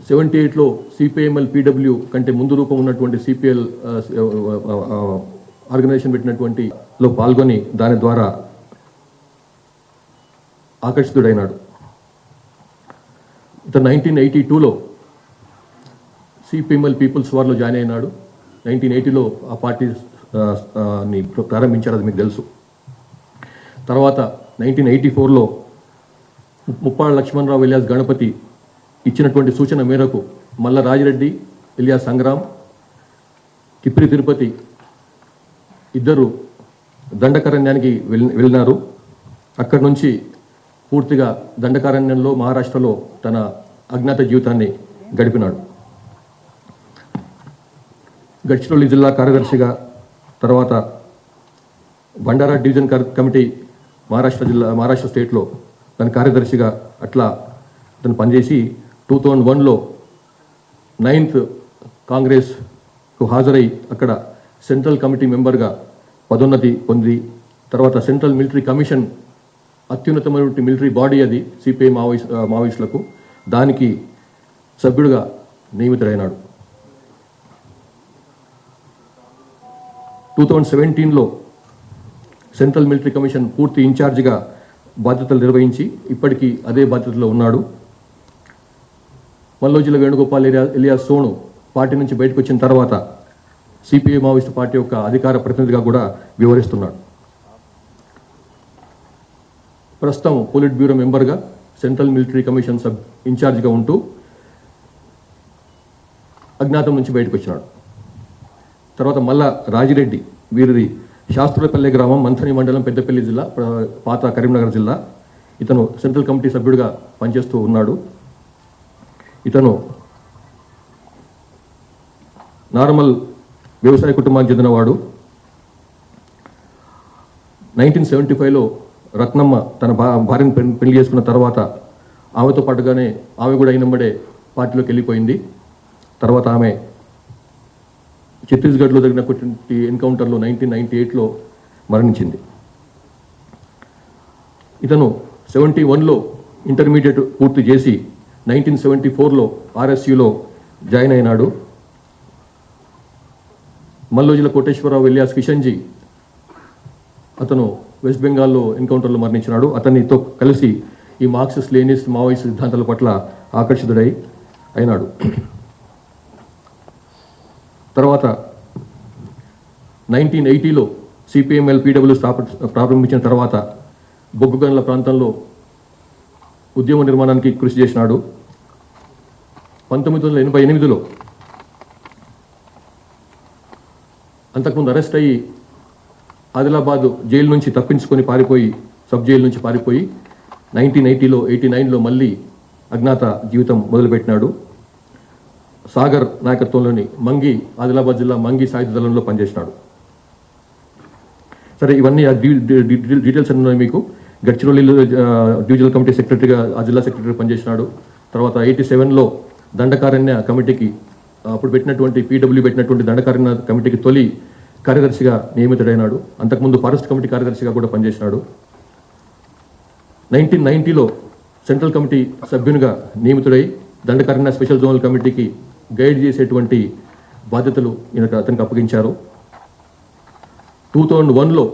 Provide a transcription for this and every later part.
78లో CPIML PW కంటే ముందు రూపం ఉన్నటువంటి సిపిఎల్ ఆర్గనైజేషన్ పెట్టినటువంటి లో పాల్గొని దాని ద్వారా ఆకర్షితుడైనాడు. ఇతను 1982లో సిపిఎంఎల్ పీపుల్స్ వార్లో జాయిన్ అయినాడు. 1980లో ఆ పార్టీని ప్రారంభించారు, అది మీకు తెలుసు. తర్వాత 1984లో ముప్పాళ్ళ లక్ష్మణరావు ఎలియాస్ గణపతి ఇచ్చినటువంటి సూచన మేరకు మల్ల రాజిరెడ్డి ఎలియాస్ సంగ్రామ్, కిప్రి తిరుపతి ఇద్దరు దండకారణ్యానికి వెళ్ళినారు. అక్కడి నుంచి పూర్తిగా దండకారణ్యంలో మహారాష్ట్రలో తన అజ్ఞాత జీవితాన్ని గడిపినాడు. గడ్చిరోలి జిల్లా కార్యదర్శిగా, తర్వాత బండారా డివిజన్ కమిటీ మహారాష్ట్ర స్టేట్లో తన కార్యదర్శిగా అట్లా తను పనిచేసి 2001లో 9th కాంగ్రెస్కు హాజరై అక్కడ సెంట్రల్ కమిటీ మెంబర్గా పదోన్నతి పొంది, తర్వాత సెంట్రల్ మిలిటరీ కమిషన్ అత్యున్నతమైనటువంటి మిలిటరీ బాడీ అది సిపిఐ మావోయిస్టులకు, దానికి సభ్యుడిగా నియమితుడైనాడు. 2017లో సెంట్రల్ మిలిటరీ కమిషన్ పూర్తి ఇన్ఛార్జిగా బాధ్యతలు నిర్వహించి ఇప్పటికీ అదే బాధ్యతలో ఉన్నాడు. మల్లోజిల వేణుగోపాల్ ఎలియాస్ సోను పార్టీ నుంచి బయటకు వచ్చిన తర్వాత సిపిఐ మావోయిస్టు పార్టీ యొక్క అధికార ప్రతినిధిగా కూడా వ్యవహరిస్తున్నాడు. ప్రస్తుతం పోలిట్ బ్యూరో మెంబర్గా సెంట్రల్ మిలిటరీ కమిషన్ ఇన్ఛార్జిగా ఉంటూ అజ్ఞాతం నుంచి బయటకు వచ్చినాడు. తర్వాత మళ్ళా రాజిరెడ్డి, వీరిది శాస్త్రులపల్లె గ్రామం, మంథని మండలం, పెద్దపల్లి జిల్లా, పాత కరీంనగర్ జిల్లా. ఇతను సెంట్రల్ కమిటీ సభ్యుడిగా పనిచేస్తూ ఉన్నాడు. ఇతను నార్మల్ వ్యవసాయ కుటుంబానికి చెందినవాడు. 1975లో రత్నమ్మ తన భార్యను పెళ్లి చేసుకున్న తర్వాత ఆమెతో పాటుగానే ఆమె కూడా అయినమ్మడే పార్టీలోకి వెళ్ళిపోయింది. తర్వాత ఆమె ఛత్తీస్గఢ్లో జరిగినటువంటి ఎన్కౌంటర్లో 1998లో మరణించింది. ఇతను 71లో ఇంటర్మీడియట్ పూర్తి చేసి 1974లో ఆర్ఎస్యులో జాయిన్ అయినాడు. మల్లోజిల కోటేశ్వరరావు ఎలియాస్ కిషన్జీ, అతను వెస్ట్ బెంగాల్లో ఎన్కౌంటర్లో మరణించినాడు. అతనితో కలిసి ఈ మార్క్సిస్ట్ లెనినిస్ట్ మావోయిస్ట్ సిద్ధాంతాల పట్ల ఆకర్షితుడై అయినాడు. తర్వాత 1980లో సిపిఎంఎల్ పీడబ్ల్యూ ప్రారంభించిన తర్వాత బొగ్గుగనుల ప్రాంతంలో ఉద్యమ నిర్మాణానికి కృషి చేసినాడు. 1988లో అంతకుముందు అరెస్ట్ అయ్యి ఆదిలాబాద్ జైలు నుంచి తప్పించుకొని పారిపోయి, సబ్ జైలు నుంచి పారిపోయి 1989లో మళ్ళీ అజ్ఞాత జీవితం మొదలుపెట్టినాడు. సాగర్ నాయకత్వంలోని మంగి, ఆదిలాబాద్ జిల్లా మంగి సాయుధ దళంలో పనిచేసినాడు. సరే, ఇవన్నీ డీటెయిల్స్ అన్నీ ఉన్నాయి మీకు. గడ్చిరోలిలో డివిజనల్ కమిటీ సెక్రటరీగా, ఆ జిల్లా సెక్రటరీ పనిచేసినాడు. తర్వాత 87లో దండకారణ్య కమిటీకి, అప్పుడు పెట్టినటువంటి పీడబ్ల్యూ పెట్టినటువంటి దండకారణ్య కమిటీకి తొలి కార్యదర్శిగా నియమితుడైనాడు. అంతకుముందు ఫారెస్ట్ కమిటీ కార్యదర్శిగా కూడా పనిచేసినాడు. 1990లో సెంట్రల్ కమిటీ సభ్యునిగా నియమితుడై దండకారణ్య స్పెషల్ జోనల్ కమిటీకి గైడ్ చేసేటువంటి బాధ్యతలు అతనికి అప్పగించారు. 2001లో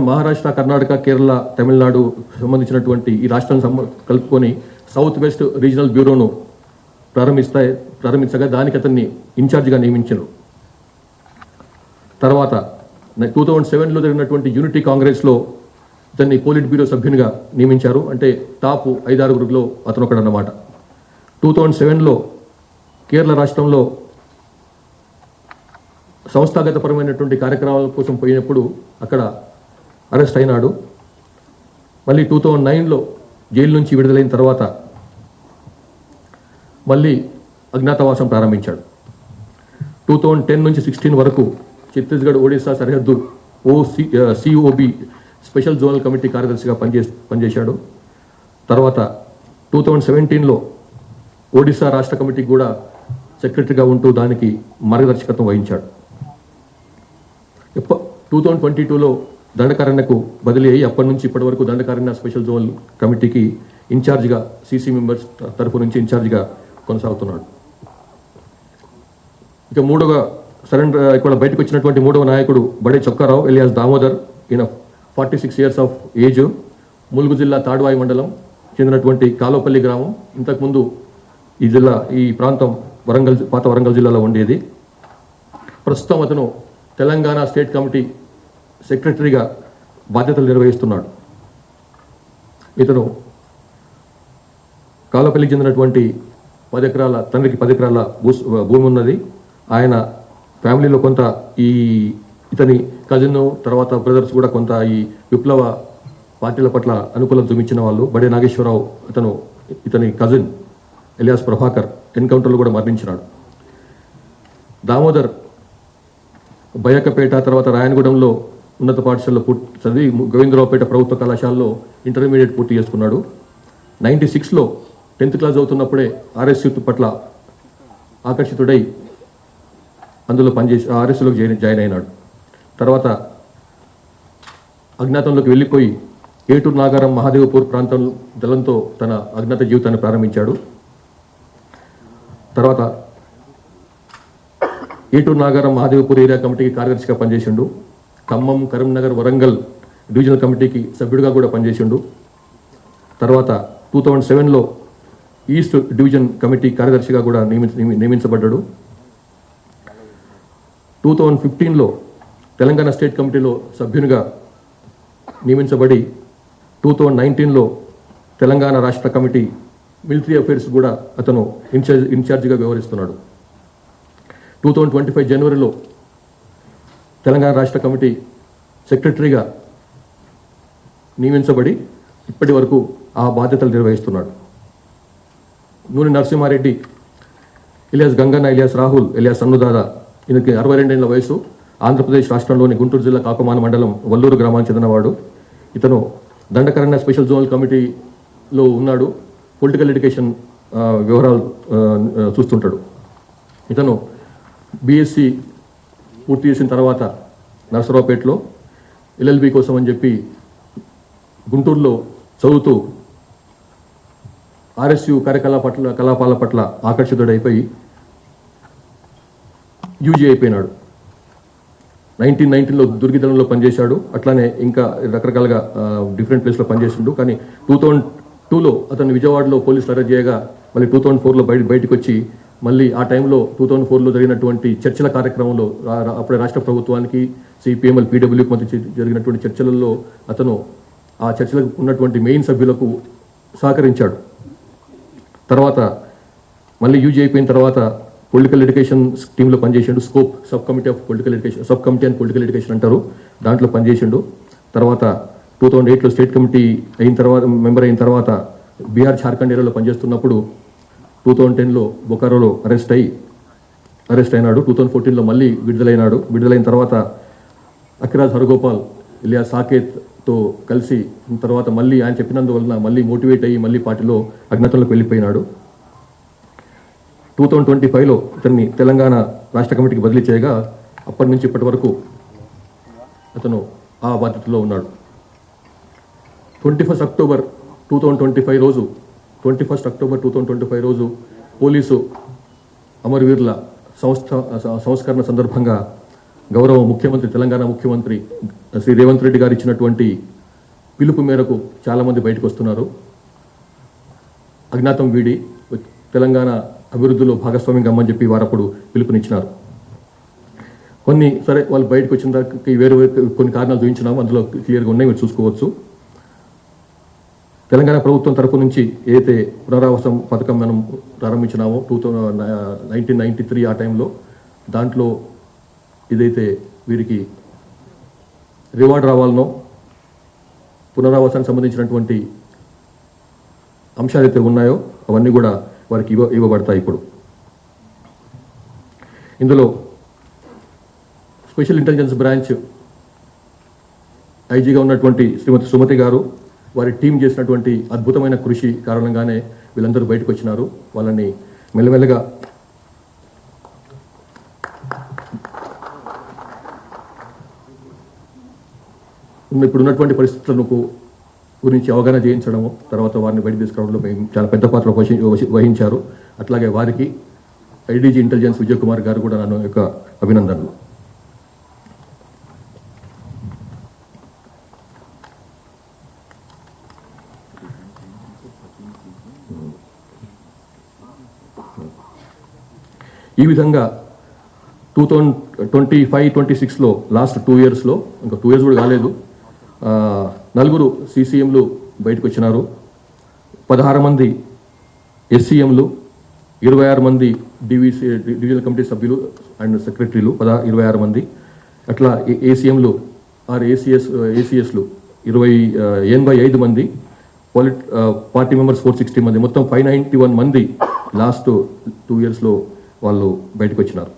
మహారాష్ట్ర, కర్ణాటక, కేరళ, తమిళనాడు సంబంధించినటువంటి ఈ రాష్ట్రాలను కలుపుకొని సౌత్ వెస్ట్ రీజనల్ బ్యూరోను ప్రారంభించగా దానికి అతన్ని ఇన్ఛార్జిగా నియమించారు. తర్వాత 2007లో జరిగినటువంటి యూనిటీ కాంగ్రెస్లో ఇతన్ని పోలిట్ బ్యూరో సభ్యునిగా నియమించారు. అంటే టాప్ 5-6 అతను ఒకడన్నమాట. 2007లో కేరళ రాష్ట్రంలో సంస్థాగతపరమైనటువంటి కార్యక్రమాల కోసం పోయినప్పుడు అక్కడ అరెస్ట్ అయినాడు. మళ్ళీ 2009లో జైలు నుంచి విడుదలైన తర్వాత మళ్ళీ అజ్ఞాతవాసం ప్రారంభించాడు. 2010 నుంచి 16 వరకు ఛత్తీస్గఢ్ ఒడిశా సరిహద్దు సిఓబి స్పెషల్ జోనల్ కమిటీ కార్యదర్శిగా పనిచేశాడు. తర్వాత 2017లో ఒడిశా రాష్ట్ర కమిటీకి కూడా సెక్రటరీగా ఉంటూ దానికి మార్గదర్శకత్వం వహించాడు. 2022లో దండకారణ్యకు బదిలీ అయ్యి అప్పటి నుంచి ఇప్పటి వరకు దండకారణ్య స్పెషల్ జోనల్ కమిటీకి ఇన్ఛార్జిగా సీసీ మెంబర్స్ తరఫు నుంచి ఇన్ఛార్జిగా కొనసాగుతున్నాడు. ఇక ఇక్కడ బయటకు వచ్చినటువంటి మూడవ నాయకుడు బడే చొక్కారావు ఎలియాస్ దామోదర్. ఈయన 46 years ఆఫ్ ఏజ్, ములుగు జిల్లా తాడ్వాయి మండలం చెందినటువంటి కాలోపల్లి గ్రామం. ఇంతకుముందు ఈ ప్రాంతం పాత వరంగల్ జిల్లాలో ఉండేది. ప్రస్తుతం అతను తెలంగాణ స్టేట్ కమిటీ సెక్రటరీగా బాధ్యతలు నిర్వహిస్తున్నాడు. ఇతను కాలోపల్లికి చెందినటువంటి 10 ఎకరాల తండ్రికి 10 ఎకరాల భూమి ఉన్నది. ఆయన ఫ్యామిలీలో కొంత ఇతని కజిన్ తర్వాత బ్రదర్స్ కూడా కొంత ఈ విప్లవ పార్టీల పట్ల అనుకూలత చూపించిన వాళ్ళు. బడే నాగేశ్వరరావు ఇతని కజిన్ ఎలియాస్ ప్రభాకర్ ఎన్కౌంటర్లో కూడా మరణించినాడు. దామోదర్ బయకపేట తర్వాత రాయనగూడెంలో ఉన్నత పాఠశాలలో చదివి గోవిందరావుపేట ప్రభుత్వ కళాశాలలో ఇంటర్మీడియట్ పూర్తి చేసుకున్నాడు. 96లో 10th క్లాస్ చదువుతున్నప్పుడే ఆర్ఎస్యూ పట్ల ఆకర్షితుడై అందులో ఆర్ఎస్యూలోకి జాయిన్ అయినాడు. తర్వాత అజ్ఞాతంలోకి వెళ్ళిపోయి ఏటూరు నాగారం మహాదేవపూర్ ప్రాంతం దళంతో తన అజ్ఞాత జీవితాన్ని ప్రారంభించాడు. తర్వాత ఏటూరు నాగారం మహాదేవపూర్ ఏరియా కమిటీకి కార్యదర్శిగా పనిచేసిండు. ఖమ్మం, కరీంనగర్, వరంగల్ డివిజనల్ కమిటీకి సభ్యుడిగా కూడా పనిచేసిండు. తర్వాత 2007లో ఈస్ట్ డివిజన్ కమిటీ కార్యదర్శిగా కూడా నియమించబడ్డాడు. 2015లో తెలంగాణ స్టేట్ కమిటీలో సభ్యునిగా నియమించబడి 2019లో తెలంగాణ రాష్ట్ర కమిటీ మిలిటరీ అఫైర్స్ కూడా అతను ఇన్ఛార్జిగా వ్యవహరిస్తున్నాడు. 2025 జనవరిలో తెలంగాణ రాష్ట్ర కమిటీ సెక్రటరీగా నియమించబడి ఇప్పటి వరకు ఆ బాధ్యతలు నిర్వహిస్తున్నాడు. నూనె నరసింహారెడ్డి ఇలియాస్ గంగన్న, ఇలియాస్ రాహుల్, ఇలియాస్ సన్నుదాదా. ఈయనకి 62 ఏళ్ల వయసు. ఆంధ్రప్రదేశ్ రాష్ట్రంలోని గుంటూరు జిల్లా కాకమాన మండలం వల్లూరు గ్రామానికి చెందినవాడు. ఇతను దండకరణ్య స్పెషల్ జోనల్ కమిటీలో ఉన్నాడు. పొలిటికల్ ఎడ్యుకేషన్ వ్యవహారాలు చూస్తుంటాడు. ఇతను బీఎస్సీ పూర్తి చేసిన తర్వాత నరసరావుపేటలో ఎల్ఎల్బి కోసం అని చెప్పి గుంటూరులో చదువుతూ ఆర్ఎస్యు కలాపాల పట్ల ఆకర్షితుడైపోయి యూజీ అయిపోయినాడు. 1990లో దుర్గిదళంలో పనిచేశాడు. అట్లానే ఇంకా రకరకాలుగా డిఫరెంట్ ప్లేస్లో పనిచేసిండు. కానీ 2002లో అతను విజయవాడలో పోలీసులు అరెస్ట్ చేయగా మళ్ళీ 2004లో బయటకు వచ్చి మళ్ళీ ఆ టైంలో 2004లో జరిగినటువంటి చర్చల కార్యక్రమంలో అప్పుడే రాష్ట్ర ప్రభుత్వానికి సిపిఎంఎల్ పీడబ్ల్యూకి మధ్య జరిగినటువంటి చర్చలలో అతను ఆ చర్చలకు ఉన్నటువంటి మెయిన్ సభ్యులకు సహకరించాడు. తర్వాత మళ్ళీ యూజీ అయిపోయిన తర్వాత పొలిటికల్ ఎడ్యుకేషన్ టీంలో పనిచేసిండు. Scope sub committee and political education అంటారు, దాంట్లో పనిచేసిండు. తర్వాత 2008లో స్టేట్ కమిటీ మెంబర్ అయిన తర్వాత బీహార్, జార్ఖండ్ ఏరియాలో పనిచేస్తున్నప్పుడు 2010లో బొకారోలో అరెస్ట్ అయినాడు. 2014లో మళ్ళీ విడుదలైన తర్వాత అఖిరాజ్ హరగోపాల్, ఇలియాస్ సాకేత్తో కలిసి తర్వాత మళ్ళీ ఆయన చెప్పినందువలన మళ్ళీ మోటివేట్ అయ్యి మళ్ళీ పార్టీలో అజ్ఞాతంలోకి వెళ్ళిపోయినాడు. 2025లో ఇతన్ని తెలంగాణ రాష్ట్ర కమిటీకి బదిలీ చేయగా అప్పటి నుంచి ఇప్పటి వరకు అతను ఆ బాధ్యతలో ఉన్నాడు. 21 అక్టోబర్ 2025 రోజు పోలీసు అమరవీరుల సంస్కరణ సందర్భంగా గౌరవ ముఖ్యమంత్రి, తెలంగాణ ముఖ్యమంత్రి శ్రీ రేవంత్ రెడ్డి గారు ఇచ్చినటువంటి పిలుపు మేరకు చాలామంది బయటకు వస్తున్నారు. అజ్ఞాతం వీడి తెలంగాణ అభివృద్ధిలో భాగస్వామ్యం కమ్మని చెప్పి వారు అప్పుడు పిలుపునిచ్చినారు. సరే వాళ్ళు బయటకు వచ్చిన దానికి వేరే కొన్ని కారణాలు చూపించినాము, అందులో క్లియర్గా ఉన్నాయి, మీరు చూసుకోవచ్చు. తెలంగాణ ప్రభుత్వం తరపు నుంచి ఏదైతే పునరావాసం పథకం మనం ప్రారంభించినామో 1993 ఆ టైంలో, దాంట్లో ఏదైతే వీరికి రివార్డ్ రావాలనో పునరావాసానికి సంబంధించినటువంటి అంశాలు అయితే ఉన్నాయో అవన్నీ కూడా వారికి ఇవ్వబడతాయి. ఇప్పుడు ఇందులో స్పెషల్ ఇంటెలిజెన్స్ బ్రాంచ్ ఐజీగా ఉన్నటువంటి శ్రీమతి సుమతి గారు, వారి టీం చేసినటువంటి అద్భుతమైన కృషి కారణంగానే వీళ్ళందరూ బయటకు వచ్చినారు. వాళ్ళని మెల్లమెల్లగా ఇప్పుడు ఉన్నటువంటి పరిస్థితులకు గురించి అవగాహన చేయించడము, తర్వాత వారిని బయట తీసుకురావడంలో మేము చాలా పెద్ద పాత్ర వహించారు. అట్లాగే వారికి ఐడీజీ ఇంటెలిజెన్స్ విజయ్ కుమార్ గారు కూడా నన్ను యొక్క అభినందనలు. ఈ విధంగా 2025-26లో లాస్ట్ 2 yearsలో, ఇంకా 2 years కూడా కాలేదు, 4 CCMలు బయటకు వచ్చినారు, 16 మంది SCMలు, 26 మంది డివిజనల్ కమిటీ సభ్యులు అండ్ సెక్రటరీలు 26 మంది, అట్లా ACMలు ఆర్ ACSలు 85 మంది, పార్టీ మెంబర్స్ 460 మంది, మొత్తం 591 మంది లాస్ట్ 2 yearsలో వాళ్ళు బయటకు వచ్చినారు.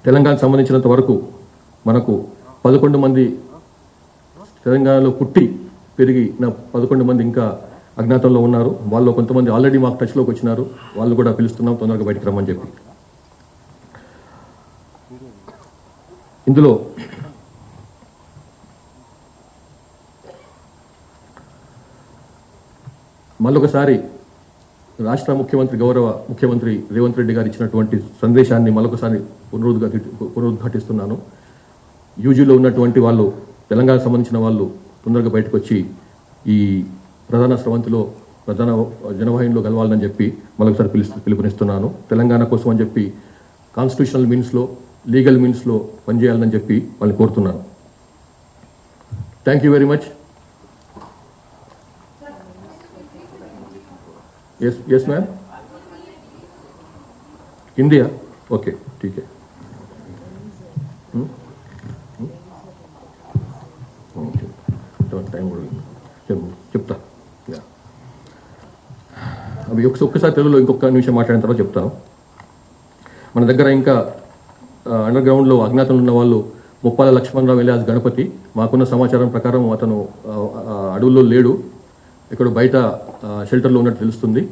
తెలంగాణకు సంబంధించినంత వరకు మనకు 11 మంది తెలంగాణలో పుట్టి పెరిగిన 11 మంది ఇంకా అజ్ఞాతంలో ఉన్నారు. వాళ్ళు కొంతమంది ఆల్రెడీ మాకు టచ్లోకి వచ్చినారు, వాళ్ళు కూడా పిలుస్తున్నాం తొందరగా బయటకు రమ్మని చెప్పి. ఇందులో మళ్ళొకసారి రాష్ట్ర గౌరవ ముఖ్యమంత్రి రేవంత్ రెడ్డి గారు ఇచ్చినటువంటి సందేశాన్ని మరొకసారి పునరుద్ఘాటిస్తున్నాను. యూజీలో ఉన్నటువంటి వాళ్ళు, తెలంగాణకు సంబంధించిన వాళ్ళు తొందరగా బయటకు వచ్చి ఈ ప్రధాన స్రవంతిలో, ప్రధాన జనవాహినిలో కలవాలని చెప్పి మరొకసారి పిలుపునిస్తున్నాను. తెలంగాణ కోసం అని చెప్పి కాన్స్టిట్యూషనల్ మీన్స్లో, లీగల్ మీన్స్లో పనిచేయాలని చెప్పి వాళ్ళని కోరుతున్నాను. Thank you very much. Yes ma'am, Hindi है, ओके ठीक है. టైం కూడా చెప్తా. అవి ఒక్కసారి తెలుగులో ఇంకొక నిమిషం మాట్లాడిన తర్వాత చెప్తాను. మన దగ్గర ఇంకా అండర్ గ్రౌండ్లో అజ్ఞాతంలో ఉన్న వాళ్ళు ముప్పాల లక్ష్మణరావు ఎలియాస్ గణపతి. మాకున్న సమాచారం ప్రకారం అతను అడవుల్లో లేడు, ఇక్కడ బయట షెల్టర్లో ఉన్నట్టు తెలుస్తుంది.